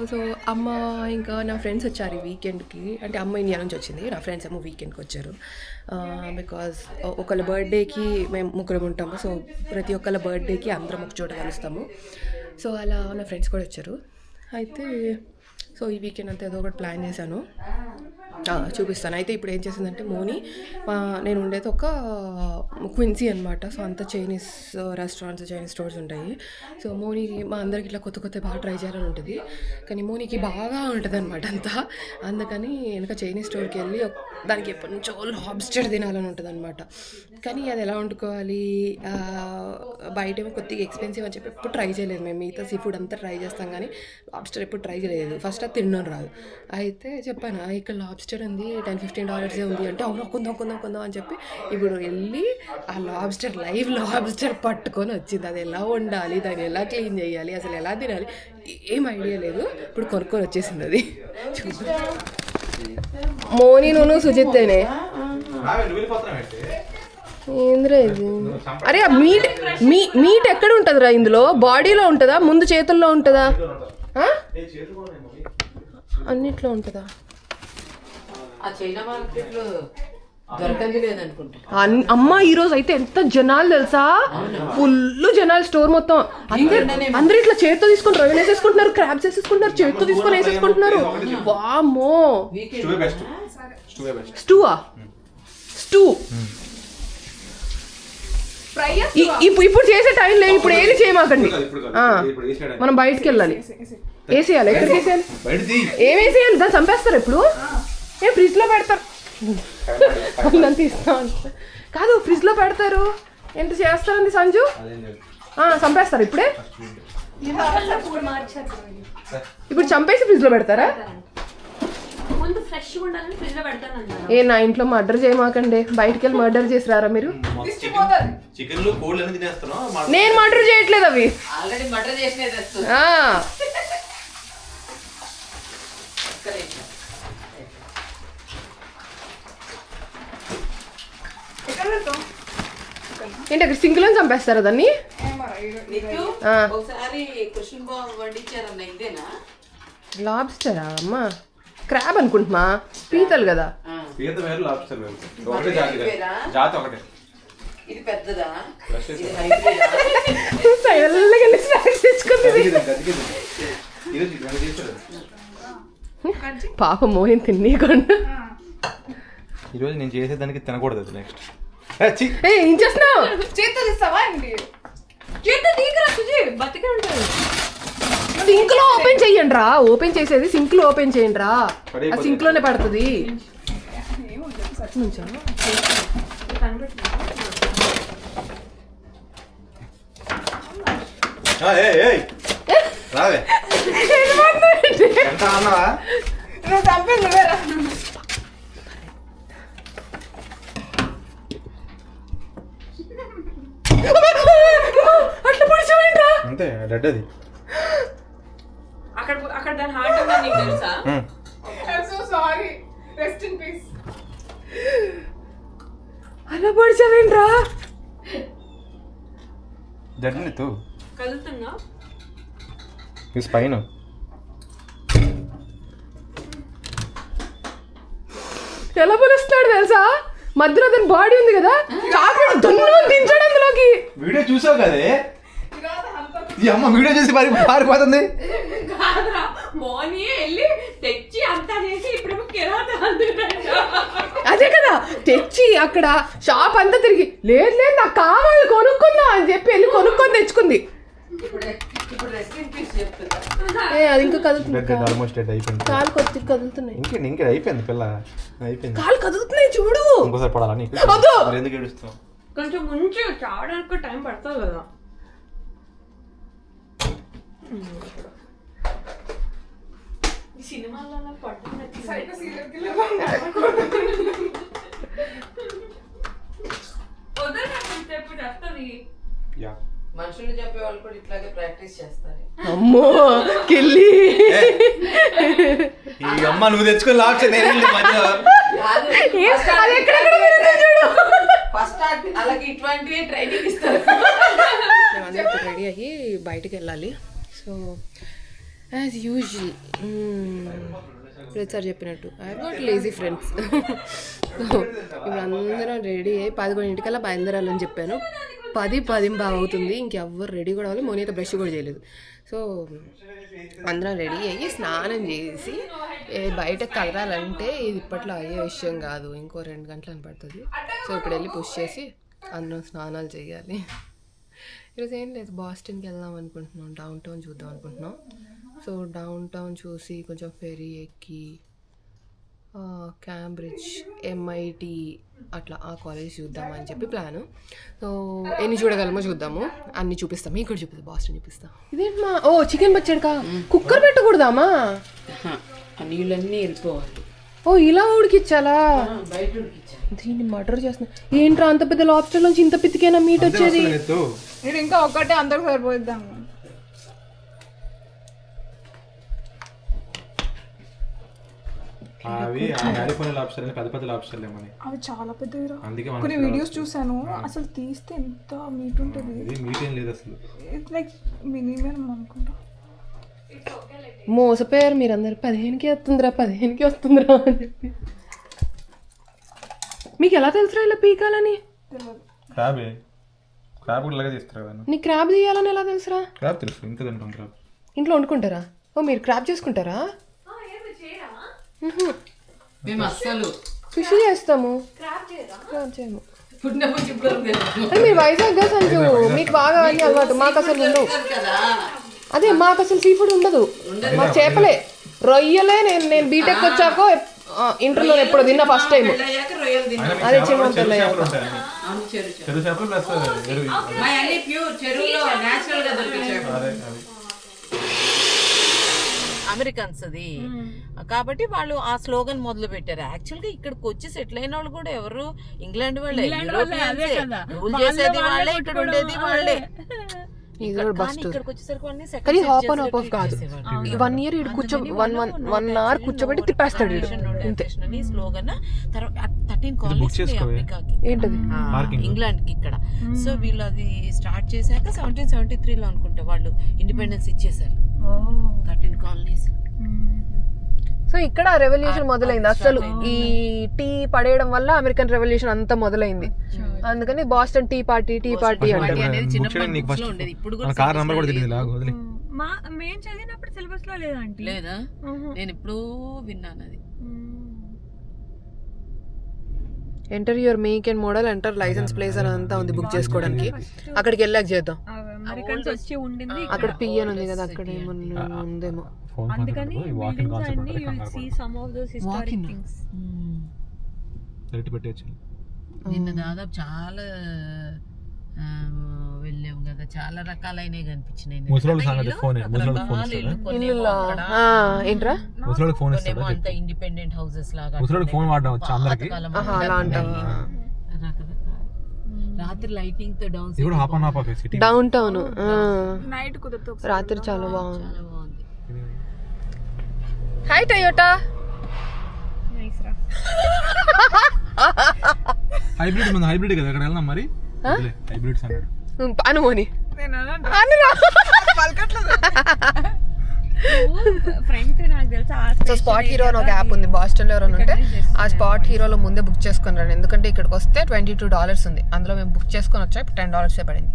So అమ్మ ఇంకా నా ఫ్రెండ్స్ వచ్చారు ఈ వీకెండ్కి. అంటే అమ్మ ఇండియా నుంచి వచ్చింది, నా ఫ్రెండ్స్ ఏమో వీకెండ్కి వచ్చారు. బికాజ్ ఒకళ్ళ బర్త్డేకి మేము ముగ్గురం ఉంటాము. సో ప్రతి ఒక్కళ్ళ బర్త్డేకి అందరం ఒక చోట కలుస్తాము. సో అలా నా ఫ్రెండ్స్ కూడా వచ్చారు. అయితే సో ఈ వీకెండ్ అంతా ఏదో ఒకటి ప్లాన్ చేశాను, చూపిస్తాను. అయితే ఇప్పుడు ఏం చేసిందంటే మోని, నేను ఉండేది ఒక క్విన్సీ అనమాట. సో అంతా చైనీస్ రెస్టారెంట్స్, చైనీస్ స్టోర్స్ ఉంటాయి. సో మోనికి మా అందరికి ఇట్లా కొత్త కొత్త బాగా ట్రై చేయాలని ఉంటుంది, కానీ మోనికి బాగా ఉంటుంది అనమాట అంతా. అందుకని వెనక చైనీస్ స్టోర్కి వెళ్ళి దానికి ఎప్పటి నుంచో లాబ్స్టర్ తినాలని ఉంటుంది అనమాట. కానీ అది ఎలా వండుకోవాలి, బయట ఏమో కొద్దిగా ఎక్స్పెన్సివ్ అని చెప్పి ఎప్పుడు ట్రై చేయలేదు మేము. మిగతా సీ ఫుడ్ అంతా ట్రై చేస్తాం కానీ లాబ్స్టర్ ఎప్పుడు ట్రై చేయలేదు. ఫస్ట్ అది తినడం రాదు. అయితే చెప్పాను ఇక్కడ లాబ్స్టర్ ఉంది, $10-15 ఉంది అంటే, అవును కొందాం అని చెప్పి ఇప్పుడు వెళ్ళి ఆ లాబ్స్టర్, లైవ్ లాబ్స్టర్ పట్టుకొని వచ్చింది. అది ఎలా వండాలి, దాన్ని ఎలా క్లీన్ చేయాలి, అసలు ఎలా తినాలి ఏం ఐడియా లేదు. ఇప్పుడు కొనుక్కొని వచ్చేసింది అది. మోని నువ్వు సుజిత్తేనే ఏంద్రా ఇది? అరే ఆ మీట్ ఎక్కడ ఉంటుందిరా? ఇందులో బాడీలో ఉంటుందా, ముందు చేతుల్లో ఉంటుందా, అన్నిట్లో ఉంటుందా? అమ్మ ఈరోజు అయితే ఎంత జనాలు తెలుసా, ఫుల్ జనాలు. స్టోర్ మొత్తం అందరు ఇట్లా చేతితో తీసుకొని రొయ్యలు వేసేసుకుంటున్నారు, క్రాబ్స్ వేసేసుకుంటున్నారు, చేతితో తీసుకొని వేసేసుకుంటున్నారు. వామ్మో, స్టూ ఇప్పుడు చేసే టైం లేదు. ఇప్పుడు ఏది చేయమాకండి, మనం బయటకు వెళ్ళాలి. వేసేయాలి, ఎక్కడికి వేసేయాలి, ఏం వేసేయాలి? దాన్ని చంపేస్తారు ఇప్పుడు, ఏం ఫ్రిడ్జ్ లో పెడతారు? తీస్తా కాదు, ఫ్రిడ్జ్ లో పెడతారు. ఎంత చేస్తారండి సంజు? చంపేస్తారు ఇప్పుడే, ఇప్పుడు చంపేసి ఫ్రిడ్జ్ లో పెడతారా? ఏ నా ఇంట్లో మర్డర్ చేయమాకండి, బయటికి వెళ్ళి మర్డర్ చేసి రారా మీరు? నేను మర్డర్ చేయట్లేదు, అవి ఏంటి అక్కడ సింక్ లో చంపేస్తారా దాన్ని? లాబ్స్టరా అమ్మా? క్రాబ్ అనుకుంటున్నా, పీతలు కదా. పాప మోహిన్ తినేకుండా ఈరోజు నేను చేసేదానికి తినకూడదు. నెక్స్ట్ ఏం చేస్తున్నావు? సింక్ లో ఓపెన్ చెయ్యండి రా, ఓపెన్ చేసేది సింక్ లో ఓపెన్ చేయండి రా, ఆ సింక్ లోనే పడుతుంది. అట్లా పొడిచావేంట్రా? అంతే డెడ్ అది. అక్కడ దాని హార్ట్ ఉందా నీకు తెలుసా? I'm so sorry. Rest in peace. అలా పొడిచావేంట్రా? డెడ్ నీతో కదులుతుందా? ఈ స్పైన్ ఎలా పొలుస్తాడు తెలుసా? మధ్యలో దాని బాడీ ఉంది కదా, చాక్లెట్ దున్ను దించాడు అందులోకి. వీడియో చూసావు కదే, ఈ అమ్మ వీడియో చూసి పారిపోతుంది. అదే కదా, తెచ్చి అక్కడ షాప్ అంతా తిరిగి లేదు లేదు నాకు కావాలి కొనుక్కుందా అని చెప్పి వెళ్ళి కొనుక్కొని తెచ్చుకుంది. అది ఇంకా కదులుతుంది, ఆల్మోస్ట్ అయిపోయింది. కాలు కొద్దిగా కదులుతున్నాయి. ఇంకా అయిపోయింది పిల్ల, అయిపోయింది. కాలు కదులుతున్నాయి చూడు. ఇంకోసారి పడాలని ఎందుకు ఏడుస్తావు? కొంచెం ముంచు, చావడానికి టైం పడుతుంది కదా. సినిమాలలో పడుతుంది మనుషులు చెప్పే వాళ్ళు కూడా ఇట్లాగే ప్రాక్టీస్ చేస్తారు. అమ్మో కిల్లి, ఈ అమ్మ నువ్వు తెచ్చుకొని లాస్ట్ ఫస్ట్ అలాగే ఇటువంటి ట్రైనింగ్ ఇస్తారు. రెడీ అయ్యి బయటికి వెళ్ళాలి. సో యాజ్ యూజువల్ ప్రతిసారి చెప్పినట్టు ఐ నాట్ లేజీ ఫ్రెండ్స్. ఇప్పుడు అందరం రెడీ అయ్యి 11 బయలుదేరాలని చెప్పాను. 10 బాగా అవుతుంది, ఇంకెవ్వరు రెడీ కూడా అవ్వాలి. మోని అయితే బ్రష్ కూడా చేయలేదు. సో అందరం రెడీ అయ్యి స్నానం చేసి బయటకు కదలాలంటే ఇది ఇప్పట్లో అయ్యే విషయం కాదు, ఇంకో 2 గంటలని పడుతుంది. సో ఇప్పుడు వెళ్ళి పుష్ చేసి అందరం స్నానాలు చేయాలి. ఈరోజు ఏం లేదు, బాస్టన్కి వెళ్దాం అనుకుంటున్నాం, డౌన్ టౌన్ చూద్దాం అనుకుంటున్నాం. సో డౌన్ టౌన్ చూసి కొంచెం ఫెరీ ఎక్కి క్యాంబ్రిడ్జ్, MIT అట్లా ఆ కాలేజ్ చూద్దామని చెప్పి ప్లాను. సో ఎన్ని చూడగలమో చూద్దాము, అన్ని చూపిస్తాము. ఇక్కడ చూపిస్తాం, బాస్టన్ చూపిస్తాం. ఇదేంటి మా చికెన్ పచ్చడికా కుక్కర్ పెట్టకూడదామా? నీళ్ళన్నీ వెళ్ళిపోవాలి. ఇలా ఉడికిచ్చాలా? బయట ఉడికించాలి. దీన్ని మర్డర్ చేస్తున్నా. ఏంట్రా అంత పెద్ద లాబ్స్టర్ నుంచి ఇంత పితికేనా మీట్ వచ్చేది? ఇది ఇంకా ఒక్కటే అందరికి సరిపోద్దాము. అవి ఆడిపోయిన లాబ్స్టర్లు పెద్ద పెద్ద లాబ్స్టర్లు ఏమని అవి చాలా పెద్దవిరా. అందుకే కొన్ని వీడియోస్ చూసాను, అసలు తీస్తే ఎంత మీట్ ఉంటుంది. ఇది మీట్ ఏం లేదు అసలు. ఇట్స్ లైక్ మినిమం అనుకుంటా. మోసపోయారు మీరందరూ. 15కి వస్తుందిరా అని చెప్పి. మీకు ఎలా తెలుసురా ఇలా పీకాలని? క్రాబ్ కూడా ఇలాగే తీస్తారు కదా. నీ క్రాబ్ తీయాలని ఎలా తెలుసురా? క్రాబ్ తెలుసు, ఇంత తింటాం క్రాబ్. ఇంట్లో వండుకుంటారా? మీరు క్రాబ్ చేసుకుంటారా? మేము అస్సలు ఫిష్ చేస్తాము, క్రాబ్ చేయము. పుట్టినప్పుడు ఇప్పుడు అంటే మీరు వైజాగ్ గా సంజు, మీకు బాగా అన్ని అలవాటు, మాకు అసలు ఉండవు కదా. అదే మాకు అసలు సీ ఫుడ్ ఉండదు. మాకు చేపలే, రొయ్యలే. నేను బీటెక్ వచ్చాక ఇంటర్లో ఎప్పుడు తిన్నా ఫస్ట్ టైం. అదే చిన్నపిల్ల చెరువు చేపలు ప్లస్ అన్ని ప్యూర్ చెరువులో నేచురల్ గా దొరికే చేపలు. అమెరికన్స్ అది కాబట్టి వాళ్ళు ఆ స్లోగన్ మొదలు పెట్టారు. యాక్చువల్ గా ఇక్కడికి వచ్చి సెటిల్ అయిన వాళ్ళు కూడా ఎవరు ఇంగ్లాండ్ వాళ్ళే, రూల్ చేసేది వాళ్ళే, ఇక్కడ ఉండేది వాళ్ళే. ఇక్కడికి వచ్చేసరికి కానీ హాప్ ఆన్ హాప్ ఆఫ్ కాదు. 1 year ఇటు కూర్చో 1 hour కూర్చోబెట్టి తిప్పేస్తాడు స్లోగన్. 13 కాలనీస్ ఏంటది ఇంగ్లాండ్ కి ఇక్కడ. సో వీళ్ళు అది స్టార్ట్ చేశాక 1773 అనుకుంటా వాళ్ళు ఇండిపెండెన్స్ ఇచ్చేసారు. 13 కాలనీస్. సో ఇక్కడ రెవల్యూషన్ మొదలైంది. అసలు ఈ టీ పడేయడం వల్ల అమెరికన్ రెవల్యూషన్ అంతా మొదలైంది. అందుకని బాస్టన్ టీ పార్టీ అనేది చిన్నప్పుడు ఉండేది. ఇప్పుడు కూడా కార్ నంబర్ కూడా తెలియదు. మేము చదివినప్పుడు సిలబస్ లో లేదంటే లేదా, నేను ఇప్పుడు విన్నాను అది. Enter your make and model, enter licence plate అని అంతా ఉంది బుక్ చేసుకోవడానికి. అక్కడికి వెళ్ళాక చేద్దాం. అమెరికన్స్ వచ్చి ఉండింది అక్కడ పిఎన్ ఉంది కదా, అక్కడ ఏమన్నా ఉందేమో. అందుకని buildings అన్ని you will see some of those historic things. నిన్న దాదాపు చాలా వెళ్ళాం కదా, చాలా రకాలైనవి కనిపించినాయి. ఏంట్రా అంత ఇండిపెండెంట్ హౌసెస్ లాగా రాత్రి లైటింగ్ తో డౌన్ టౌన్ నైట్ కుదురుతూ రాత్రి చాలా బాగుంది. Hi Toyota. హైబ్రిడ్ కదా అక్కడ వెళ్దాం మరి. హైబ్రిడ్స్ అన్నాడు అనుమోని సో స్పాట్ హీరో అని ఒక యాప్ ఉంది బాస్టన్ లో. ఎవరైనా ఉంటే ఆ స్పాట్ హీరోలో ముందే బుక్ చేసుకుని రండి, ఎందుకంటే ఇక్కడికి వస్తే $22 ఉంది. అందులో మేము బుక్ చేసుకొని వచ్చా, $10 పడింది.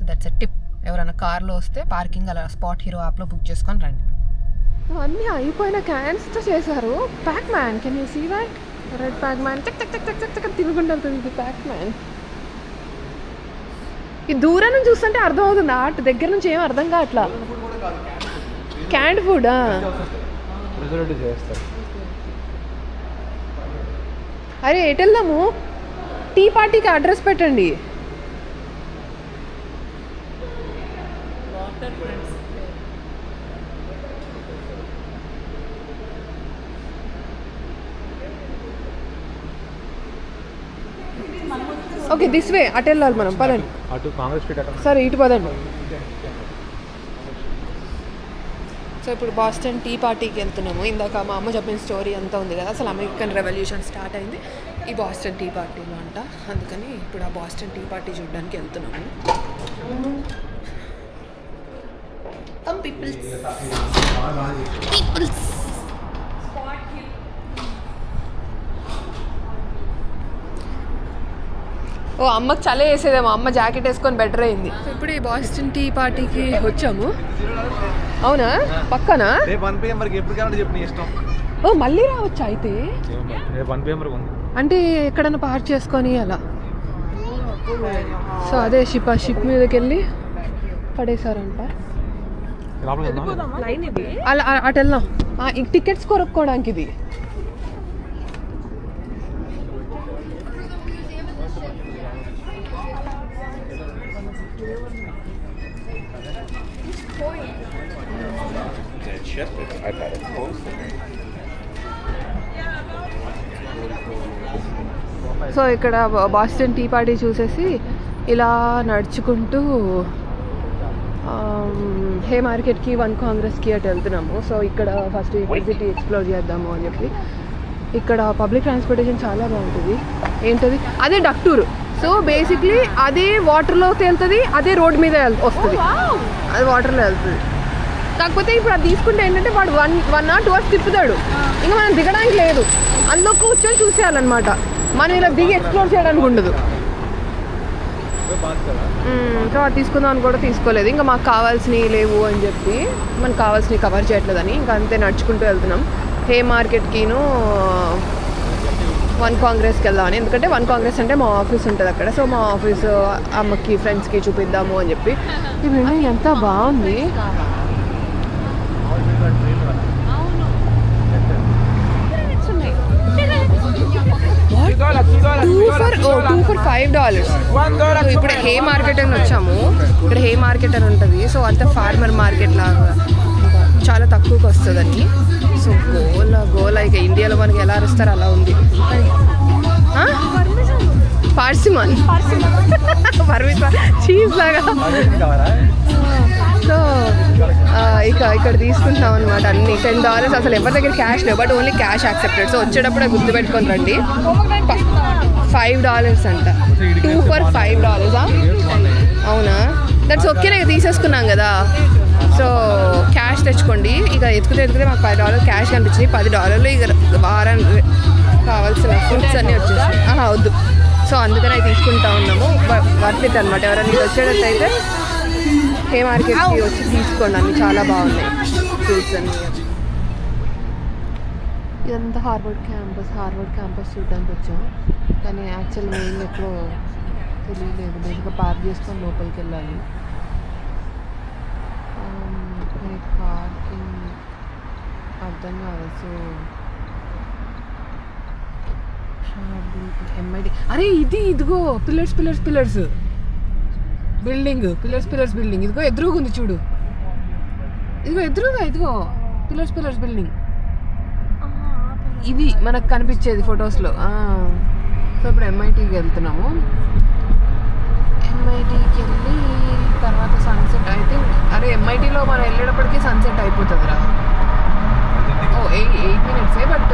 That's a tip. ఎవరైనా కార్లో వస్తే పార్కింగ్ అలా స్పాట్ హీరో యాప్లో బుక్ చేసుకొని రండి. అన్నీ అయిపోయిన క్యాన్స్తో చేశారు. Pac Man, can you see that? Red Pac Man check check check check check check తిరుగుంటుంది. ఇది ప్యాక్ మ్యాన్. ఈ దూరం నుంచి చూస్తుంటే అర్థం అవుతుంది, ఆర్ట్ దగ్గర నుంచి ఏం అర్థం కావట్లా. క్యాండ్ ఫుడ్ అరే ఎటు వెళ్దాము? టీ పార్టీకి అడ్రస్ పెట్టండి. ఓకే దిస్ వే, అటు వెళ్ళాలి మనం. పదండి. సరే ఇటు పదండి. సో ఇప్పుడు బాస్టన్ టీ పార్టీకి వెళ్తున్నాము. ఇందాక మా అమ్మ చెప్పిన స్టోరీ అంతా ఉంది కదా, అసలు అమెరికన్ రెవల్యూషన్ స్టార్ట్ అయింది ఈ బాస్టన్ టీ పార్టీలో అంట. అందుకని ఇప్పుడు ఆ బాస్టన్ టీ పార్టీ చూడడానికి వెళ్తున్నాము. Come people. ఓ అమ్మకి చలి వేసేదేమో, అమ్మ జాకెట్ వేసుకొని బెటర్ అయింది. ఇప్పుడు ఈ బాస్టన్ టీ పార్టీకి వచ్చాము. అవునా, పక్కనా? రేపు 1 PM వరకు ఎప్పుడు కావాలంటే చెప్పు నీ ఇష్టం. ఓ మళ్ళీ రావచ్చా అయితే? రేపు 1 PM వరకు ఉంది. అంటే ఎక్కడన్నా పార్క్ చేసుకొని అలా. సో అదే షిప్ మీదకి వెళ్ళి పడేశారంట. అలా అటు వెళ్దాం. టికెట్స్ కొనుక్కోవడానికి ఇది. సో ఇక్కడ బాస్టన్ టీ పార్టీ చూసేసి ఇలా నడుచుకుంటూ హే మార్కెట్కి 1 కాంగ్రెస్కి అటు వెళ్తున్నాము. సో ఇక్కడ ఫస్ట్ సిటీ ఎక్స్ప్లోర్ చేద్దాము అని చెప్పి. ఇక్కడ పబ్లిక్ ట్రాన్స్పోర్టేషన్ చాలా బాగుంటుంది. ఏంటది, అదే డక్ టూర్. సో బేసిక్లీ అదే వాటర్లో తేలుతుంది, అదే రోడ్ మీద వస్తుంది, అది వాటర్లో వెళ్తుంది. కాకపోతే ఇప్పుడు అది తీసుకుంటే ఏంటంటే వాడు 1 or 2 hours తిప్పుతాడు, ఇంకా మనం దిగడానికి లేదు, అందులో కూర్చొని చూసేయాలన్నమాట. మనం ఇలా దిగి ఎక్స్ప్లోర్ చేయడానికి ఉండదు. సో అది తీసుకుందాం అని కూడా తీసుకోలేదు, ఇంకా మాకు కావాల్సినవి లేవు అని చెప్పి, మనకు కావాల్సినవి కవర్ చేయట్లేదని ఇంకా అంతే నడుచుకుంటూ వెళ్తున్నాం. హే మార్కెట్కిను 1 కాంగ్రెస్కి వెళ్దామని. ఎందుకంటే 1 కాంగ్రెస్ అంటే మా ఆఫీస్ ఉంటుంది అక్కడ. సో మా ఆఫీస్ అమ్మకి ఫ్రెండ్స్కి చూపిద్దాము అని చెప్పి. ఈ బిల్డింగ్ ఎంత బాగుంది. $2 for $5. సో ఇప్పుడు హే మార్కెట్ అని వచ్చాము. ఇక్కడ హే మార్కెట్ అని ఉంటుంది. సో అంత ఫార్మర్ మార్కెట్ లాగా చాలా తక్కువకి వస్తుందని. సో గోలా ఇక ఇండియాలో మనకి ఎలా అరుస్తారో అలా ఉంది. పార్సిమాన్ చీజ్ లాగా. సో ఇక ఇక్కడ తీసుకుంటాం అనమాట అన్ని. $10. అసలు ఎవరి దగ్గర క్యాష్ లేవు, but only cash accepted. So వచ్చేటప్పుడే గుర్తుపెట్టుకొని రండి. $5 అంట. $2 for $5. అవునా, దట్స్ ఓకే. నేను తీసేసుకున్నాం కదా. సో క్యాష్ తెచ్చుకోండి. ఇక ఎత్తుకుతే మాకు $5 క్యాష్ కనిపించింది. $10 ఇక వారానికి కావాల్సిన ఫుడ్స్ అన్నీ వచ్చేసాయి. వద్దు. సో అందుకని అవి తీసుకుంటా ఉన్నాము. వర్త్ ఇట్ అనమాట. ఎవరైనా ఇది వచ్చేటట్టయితే హే మార్కెట్కి వచ్చి తీసుకోండి, అన్ని చాలా బాగున్నాయి ఫ్రూట్స్ అన్ని. ఇదంతా హార్వర్డ్ క్యాంపస్ చూడడానికి వచ్చాం. కానీ యాక్చువల్ మెయిన్ ఎక్కడో తెలియలేదు. బేసిక్గా పార్క్ చేసుకొని లోపలికి వెళ్ళాలి. పార్కింగ్ అర్థం కాదు. So MIT. అరే ఇదిగో పిల్లర్స్ బిల్డింగ్. పిల్లర్స్ బిల్డింగ్ ఇదిగో ఎదురుగా ఉంది చూడు. ఇదిగో పిల్లర్స్ బిల్డింగ్. ఇది మనకు కనిపించేది ఫొటోస్లో. సో ఇప్పుడు MITకి వెళ్తున్నాము. MITకి వెళ్ళి తర్వాత సన్సెట్. ఐ థింక్ అరే MITలో మనం వెళ్ళేటప్పటికీ సన్సెట్ అయిపోతుందిరా. 8 minutes. బట్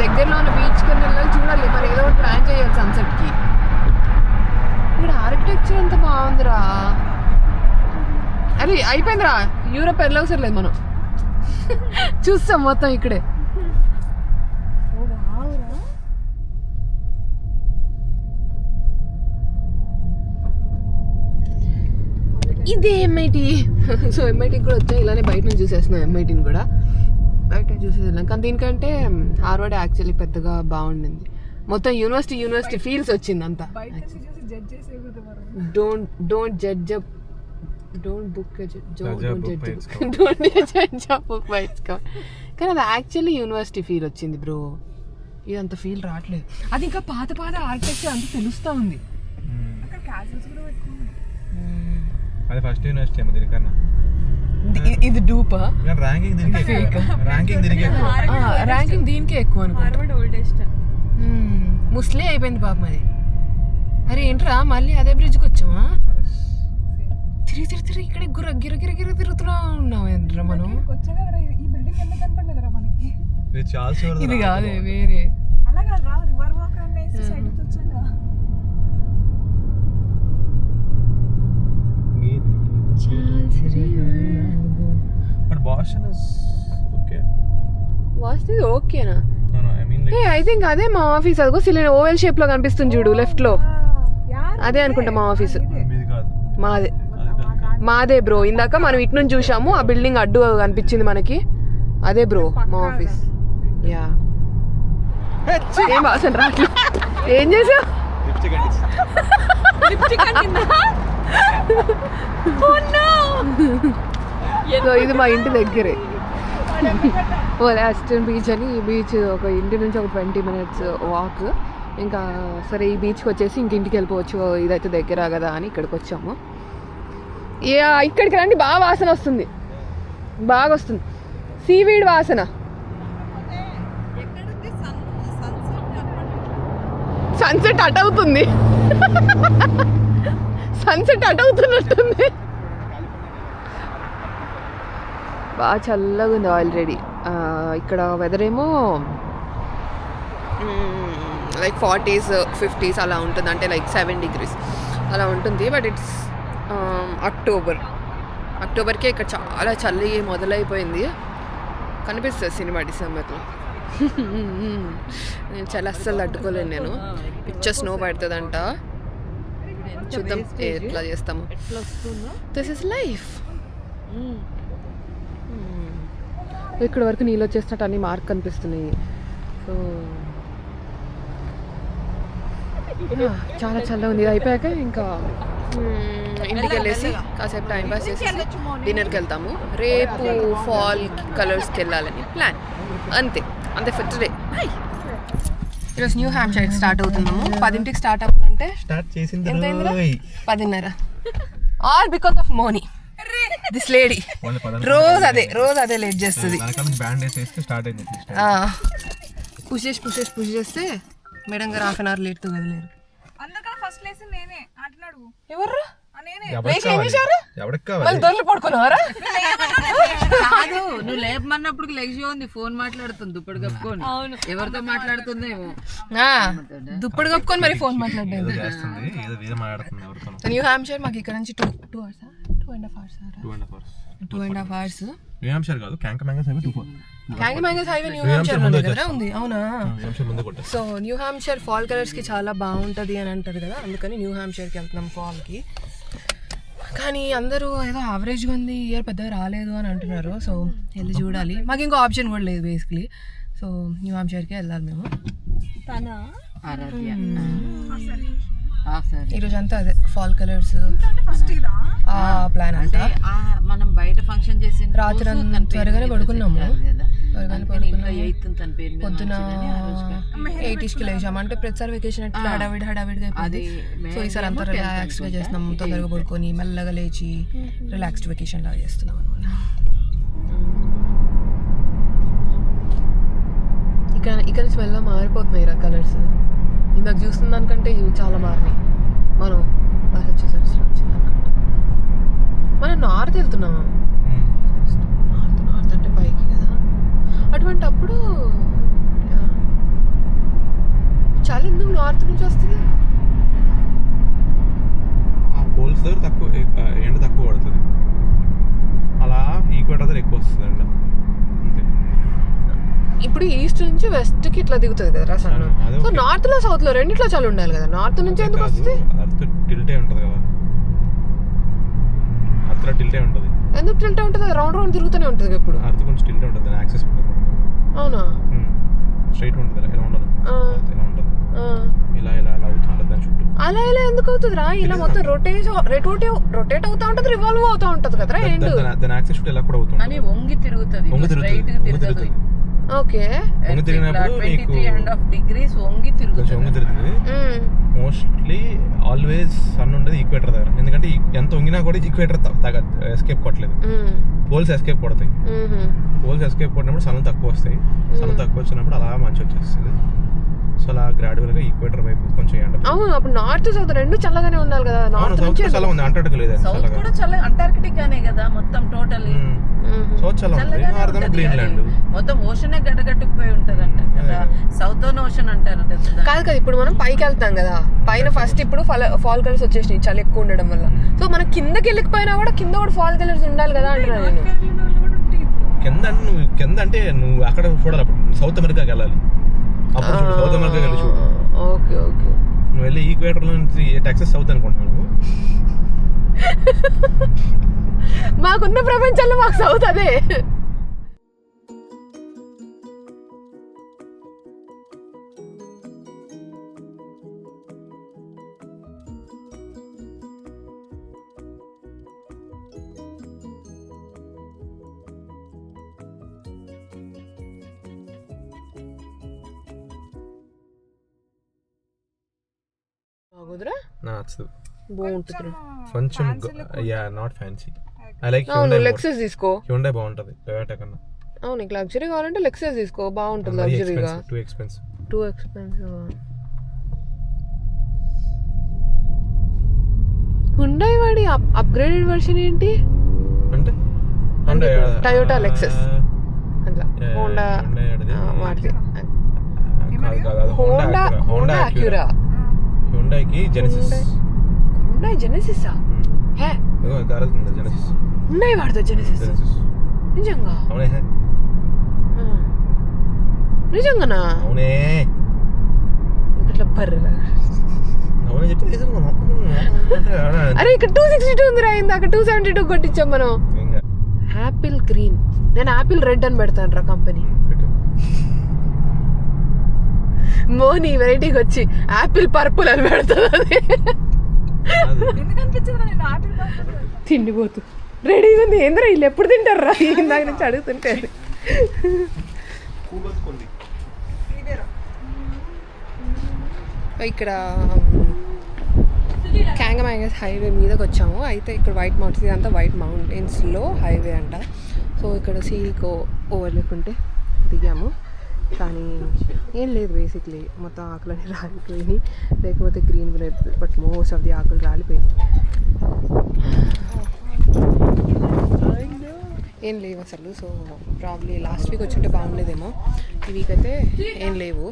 దగ్గరలో ఉన్న బీచ్కి వెళ్ళాలి, చూడాలి మరి, ఏదో ఒకటి ప్లాన్ చేయాలి సన్సెట్కి. ఇక్కడ ఆర్కిటెక్చర్ ఎంత బాగుందిరా. అది అయిపోయిందిరా, యూరోప్ వెళ్ళవసరం లేదు, మనం చూస్తాం మొత్తం ఇక్కడే. ఇదే MIT. సో MITకి కూడా వచ్చాయి. ఇలానే బయట నుంచి చూసేస్తున్నాం MITని కూడా. బయట చూసేది కానీ దీనికంటే హార్వర్డ్ యాక్చువల్లీ పెద్దగా బాగుండింది. మొత్తం యూనివర్సిటీ ఫీల్స్ వచ్చింది అంతా. Don't judge book by its cover. కానీ అది యాక్చువల్లీ యూనివర్సిటీ ఫీల్ వచ్చింది బ్రో. ఇదంత ఫీల్ రావట్లేదు. అది ఇంకా పాత ఆర్కిటెక్చర్ అంతా తెలుస్తూ ఉంది. అది ఫస్ట్ యూనివర్సిటీ ఏమో దీనికన్నా. ఇది డూపా? ర్యాంకింగ్ దీనికే ఎక్కువ అనుకుంటా. ముస్లే అయిపోయింది పాపం అది. అరే ఏంట్రా మళ్ళీ అదే బ్రిడ్జ్కి వచ్చామా? తిరిగి ఇక్కడ గిర తిరుగుతున్నా ఉన్నాం ఏంట్రా మనం. ఇది కాదే వేరే. Vasan is okay. వాసన ఇది ఓకేనా? No, I mean like I think అదే మా ఆఫీస్. అదిగో సిలిండర్ ఓవెల్ షేప్ లో కనిపిస్తుంది చూడు లెఫ్ట్ లో, అదే అనుకుంటా మా ఆఫీస్. మీది కాదు. మాదే అది కాదు. మాదే బ్రో. ఇందాక మనం ఇటు నుంచి చూసాము, ఆ బిల్డింగ్ అడ్డు కనిపించింది మనకి, అదే బ్రో మా ఆఫీస్. యా ఏం వాసన రాట్లేదు. ఏం చేసావు? Lipstick అండి. సో ఇది మా ఇంటి దగ్గరే లాస్టన్ బీచ్ అని. ఈ బీచ్ ఒక ఇంటి నుంచి ఒక 20 minutes వాక్. ఇంకా సరే ఈ బీచ్కి వచ్చేసి ఇంక ఇంటికి వెళ్ళిపోవచ్చు, ఇదైతే దగ్గర కదా అని ఇక్కడికి వచ్చాము. ఇక్కడికి రండి, బాగా వాసన వస్తుంది, బాగా వస్తుంది సీవీడ్ వాసన. సన్సెట్ అట్ అవుతుంది, సన్సెట్ అట్ అవుతున్నట్టుంది. బాగా చల్లగా ఉంది ఆల్రెడీ. ఇక్కడ వెదర్ ఏమో లైక్ 40s 50s అలా ఉంటుంది, అంటే లైక్ 7 degrees అలా ఉంటుంది. బట్ ఇట్స్ అక్టోబర్కే ఇక్కడ చాలా చలి మొదలైపోయింది. కనిపిస్తుంది సినిమా డిసెంబర్లో. నేను చాలా అస్సలు తట్టుకోలేను నేను. పిచ్చ స్నో పడుతుందంట, చూద్దాం ఎట్లా చేస్తాము. This is life. ఇక్కడ వరకు నీళ్ళు వచ్చేసినట్టు అన్ని మార్క్ కనిపిస్తున్నాయి. సో చాలా చల్లగా ఉంది. ఇది అయిపోయాక ఇంకా ఇంటికి వెళ్ళేసి కాసేపు టైం పాస్ చేసి డిన్నర్కి వెళ్తాము. రేపు ఫాల్ కలర్స్కి వెళ్ళాలని ప్లాన్. అంతే ఫర్ టుడే. ఈరోజు న్యూ హ్యాంప్షైర్ స్టార్ట్ అవుతున్నాము. 10ంటికి స్టార్ట్ అవ్వాలంటే స్టార్ట్ చేసింది ఎంతైందిరా? 10:30. All because of money, this lady. రోజు అదే లేట్ చేస్తుంది. బ్యాండ్ వేసేస్తే స్టార్ట్ అయింది. పుష్ చేస్తే మేడం గారు 1/2 hour లేట్ కదలేరు. అందుకని ఫస్ట్ లేసి నేనే అంటున్నాడు. ఎవర్రా? నేనే. ఎవరికి కావాలి? వాళ్ళు దొరలు పడుకున్నారా? కాదు, నువ్వు లేపమన్నప్పుడు లెగ్స్ ఉంది, ఫోన్ మాట్లాడుతుంది దుప్పటి కప్పుకొని. ఎవరితో మాట్లాడుతుందేమో, దుప్పటి కప్పుకొని మరి ఫోన్ మాట్లాడలేదు. ఏదో చేస్తుంది, ఏదో వీడియో మాట్లాడుతుంది ఎవరితో. న్యూ హ్యాంప్షైర్ మాకు ఇక్కడ నుంచి 2 hours 2.5 hours. న్యూ హ్యాంప్షైర్ కాదు, Kancamagus highway 2 hours. Kancamagus highway New Hampshire లో దగ్గర ఉంది. అవునా? ముందే కొట్టా. So New Hampshire fall colours కి చాలా బాగుంటుంది అని అంటారు కదా, అందుకని న్యూ హ్యాంప్షైర్కి వెళ్తున్నాం ఫాల్ కి. కానీ అందరూ ఏదో యావరేజ్గా ఉంది, ఇయర్ పెద్దగా రాలేదు అని అంటున్నారు. సో వెళ్ళి చూడాలి, మాకు ఇంకో ఆప్షన్ కూడా లేదు బేసిక్లీ. సో న్యూ హ్యాంప్షైర్కి వెళ్ళాలి మేము. ఈరోజు అంతా అదే ఫాల్ కలర్స్ ప్లాన్ అంతా. మనం బయట ఫంక్షన్ చేసి రాత్రి త్వరగానే పడుకున్నాము. పొద్దున 8కి లేచాము. అంటే ప్రతిసారి వెకేషన్ అట్లా హడావిడిగా అయిపోయింది. సో ఈసారి అంతా రిలాక్స్డ్గా చేస్తున్నాం. తొందరగా పడుకొని మెల్లగా లేచి రిలాక్స్డ్ వెకేషన్ లాగా చేస్తున్నాం అనమాట. ఇక్కడ స్మెల్ మారిపోతున్నాయి రా కలర్స్. ఇందాక చూస్తున్న దానికంటే ఇవి చాలా మారినాయి. మనం వచ్చేసరికి వచ్చిందనుకుంటా. మనం నార్త్ వెళ్తున్నాము. నార్త్ అంటే పైకి కదా. అటువంటి అప్పుడు చాలా ఎందుకు నార్త్ నుంచి వస్తుంది? ఆ పోల్స్ దగ్గర తక్కువ ఎండ తక్కువ పడుతుంది, అలా ఈక్వేటర్ దగ్గర ఎక్కువ వస్తుంది ఎండ. అంతే. ఇప్పుడు ఈస్ట్ నుంచి వెస్ట్కి ఇట్లా దిగుతుంది కదా సన్. సో నార్త్ లో సౌత్ లో రెండిట్లో చాలా ఉండాలి కదా. నార్త్ నుంచి ఎందుకు వస్తుంది? అర్త్ టిల్టే ఉంటుంది కదా, అర్త్ టిల్టే ఉంటుంది. ఎందుకు టిల్టే ఉంటుంది? రౌండ్ తిరుగుతూనే ఉంటుంది ఎప్పుడు. అర్త్ కొంచెం టిల్టే ఉంటుంది, యాక్సెస్ అవునా? స్ట్రైట్ ఉంటుంది, ఇలా ఉండదు, ఇలా ఉంటుంది, ఇలా అవుతుంటుంది దాని చుట్టూ. అలా ఎందుకు అవుతుంది రా? ఇలా మొత్తం రొటేట్ అవుతా ఉంటుంది, రివాల్వ్ అవుతా ఉంటుంది కదరా. ఏంటి దాని యాక్సెస్ చుట్టూ ఇలా కూడా అవుతుంది. అని వంగి తిరుగుతుంది, ఓకే. వంగి తిరిగినప్పుడు 23.5 degrees వంగి తిరుగుతుంది. మోస్ట్లీ ఆల్వేస్ సన్ ఉండేది ఈక్వేటర్ దగ్గర, ఎందుకంటే ఎంత వంగినా కూడా ఈక్వేటర్ ఎస్కేప్ కొట్టలేదు. పోల్స్ ఎస్కేప్ కొడతాయి. పోల్స్ ఎస్కేప్ కొట్టినప్పుడు సన్ తక్కువ వస్తాయి. సన్ తక్కువ వచ్చినప్పుడు అలా మంచి వచ్చేస్తుంది. సో అలా గ్రాడ్యువల్ గా ఈక్వేటర్ వైపు కొంచెం ఎండ. అవును, అప్పుడు నార్త్ సౌత్ రెండు చల్లగానే ఉండాలి కదా. నార్త్ నుంచి చాలా ఉంది, అంటార్టికా లేదు, సౌత్ కూడా చల్ల, అంటార్కిటికానే కదా మొత్తం టోటల్లీ. సౌత్ చాలా ఉంది, నార్త్ గ్రీన్లాండ్ మొత్తం ఓషనే గడ్డగట్టుకుపోయి ఉంటది అంటారు కదా. సౌత్ ఓషన్ అంటారు కదా. కాదు ఇప్పుడు మనం పైకి వెళ్తాం కదా, పైన ఫస్ట్ ఇప్పుడు ఫాల్ కలర్స్ వచ్చేసినాయి చలి ఎక్కువ ఉండడం వల్ల. సో మనం కిందకి వెళ్ళకపోయినా కూడా కింద కూడా ఫాల్ కలర్స్ ఉండాలి కదా అంటున్నాను నేను. కింద అంటే నువ్వు అక్కడ చూడాలి. అప్పుడు సౌత్ అమెరికాకి వెళ్ళాలి. అప్పుడు చూడు, సౌత్ అమెరికాకి వెళ్ళి చూడు. Okay okay. నువ్వు వెళ్ళి ఈక్వేటర్లో నుంచి టెక్సస్ సౌత్ అనుకుంటున్నాను. మాకున్న ప్రపంచంలో మాకు సౌత్ అదే. బాగుందిరా, నాకు నచ్చదు. బాగుంటుంది. కొంచెం నాట్ ఫ్యాన్సీ. ఐ లైక్ అవును, లెక్సస్ తీసుకో. హ్యుండై బాగుంటుంది టొయోటా కన్నా. అవును, నీకు లగ్జరీ కావాలంటే లెక్సస్ తీసుకో, బాగుంటుంది లగ్జరీగా. Too expensive. హుండై వాడి అప్గ్రేడెడ్ వర్షన్ ఏంటి అంటే టయోటా లెక్సస్ అట్లా. హోండా వాటిది. Honda Acura. హ్యుండైకి జెనసిస్. హుండై జెనసిసా? Hey, Genesis. హుండై వాడుతా జెనసిస్. నిజంగా? అవునే. నిజంగానా? అవునే. ఇట్లా బర్రెలా. అవునే చెప్తే అరే ఇక్కడ 262 ఉందిరా, ఇందాక 272 కొట్టించాం మనం. Apple green. నేను యాపిల్ రెడ్ అని పెడతాను రా కంపెనీ. మోని వెరైటీకి వచ్చి యాపిల్ పర్పుల్ అని పెడుతుంది. తిండిపోతు రెడీగా ఉంది. ఏంద్రా వీళ్ళు ఎప్పుడు తింటారు రా? ఇందాక నుంచి అడుగుతుంటే. ఇక్కడ క్యాంగమాంగస్ హైవే మీదకి వచ్చాము. అయితే ఇక్కడ వైట్ మౌంటైన్స్, ఇదంతా వైట్ మౌంటైన్స్లో హైవే అంట. సో ఇక్కడ సీకో ఓవర్లుక్ ఉంటే దిగాము. కానీ ఏం లేదు, బేసిక్లీ మొత్తం ఆకులని రాలిపోయినాయి, లేకపోతే green red, but most of the ఆకులు రాలిపోయినాయి. ఏం లేవు అసలు. సో ప్రాబ్లీ లాస్ట్ వీక్ వచ్చుంటే బాగుండేదేమో. ఈ వీక్ అయితే ఏం లేవు.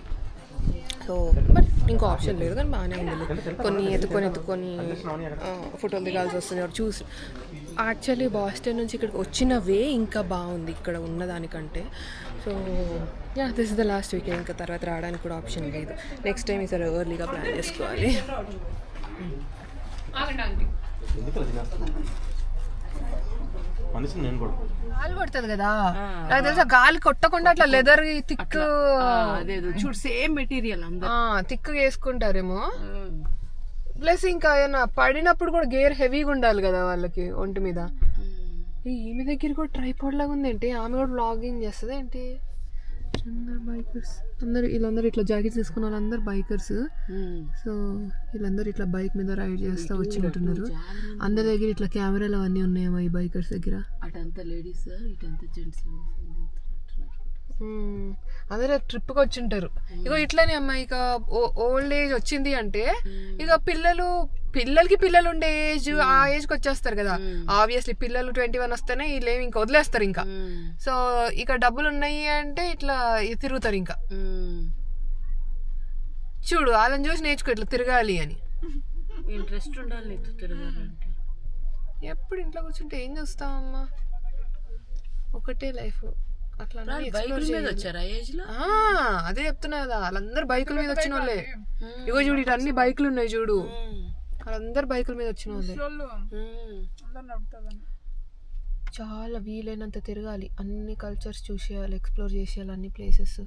సో బట్ ఇంకో ఆప్షన్ లేదు, కానీ బాగానే ఉంది. కొన్ని ఎత్తుకొని ఫోటోలు దిగాల్సి వస్తుంది. చూసి యాక్చువల్లీ బాస్టన్ నుంచి ఇక్కడికి వచ్చిన వే ఇంకా బాగుంది ఇక్కడ ఉన్నదానికంటే. So this is the last weekend. ఇంకా తర్వాత రావడానికి కూడా ఆప్షన్ లేదు. నెక్స్ట్ టైం ఈసారి ఎర్లీగా ప్లాన్ చేసుకోవాలి. గాలి కొడుతుంది కదా, నాకు తెలుసా. గాలి కొట్టకుండా అట్లా లెదర్ థిక్ చూడు, సేమ్ మెటీరియల్ థిక్ వేసుకుంటారేమో. ప్లస్ ఇంకా ఏమన్నా పడినప్పుడు కూడా గేర్ హెవీగా ఉండాలి కదా వాళ్ళకి ఒంటి మీద. ఈమె దగ్గర కూడా ట్రైపాడ్ లాగా ఉంది ఏంటి? ఆమె కూడా బ్లాగింగ్ చేస్తుంది ఏంటి? అందరు బైకర్స్, వీళ్ళందరూ ఇట్లా జాకెట్స్ తీసుకున్న వాళ్ళందరూ బైకర్స్. సో వీళ్ళందరూ ఇట్లా బైక్ మీద రైడ్ చేస్తూ వచ్చినట్టున్నారు. అందరి దగ్గర ఇట్లా కెమెరాలు అవన్నీ ఉన్నాయేమో ఈ బైకర్స్ దగ్గర. అటంతా లేడీస్, ఇటంతా జెంట్స్. అందరూ ట్రిప్కి వచ్చి ఉంటారు. ఇగో ఇట్లానే అమ్మా, ఇక ఓల్డ్ ఏజ్ వచ్చింది అంటే ఇక పిల్లలకి పిల్లలు ఉండే ఏజ్, ఆ ఏజ్కి వచ్చేస్తారు కదా. ఆబ్వియస్లీ పిల్లలు 21 వస్తేనే వీళ్ళేమి ఇంకా వదిలేస్తారు ఇంకా. సో ఇక డబ్బులు ఉన్నాయి అంటే ఇట్లా తిరుగుతారు ఇంకా. చూడు, వాళ్ళని చూసి నేర్చుకో ఇట్లా తిరగాలి అని. ఇంట్రెస్ట్ ఉండాలి నీకు తిరగాలంటే. ఎప్పుడు ఇంట్లో కూర్చుంటే ఏం చూస్తామమ్మా, ఒకటే లైఫ్. అట్లా వచ్చారా ఏజ్ లో? అదే చెప్తున్నా కదా, వాళ్ళందరూ బైకుల మీద వచ్చిన వాళ్ళే. ఇగో చూడు, ఇటు అన్ని బైకులు ఉన్నాయి చూడు, వాళ్ళందరూ బైకుల మీద వచ్చిన వాళ్ళే. చాలా వీలైనంత తిరగాలి, అన్ని కల్చర్స్ చూసేయాలి, ఎక్స్ప్లోర్ చేసేయాలి అన్ని ప్లేసెస్.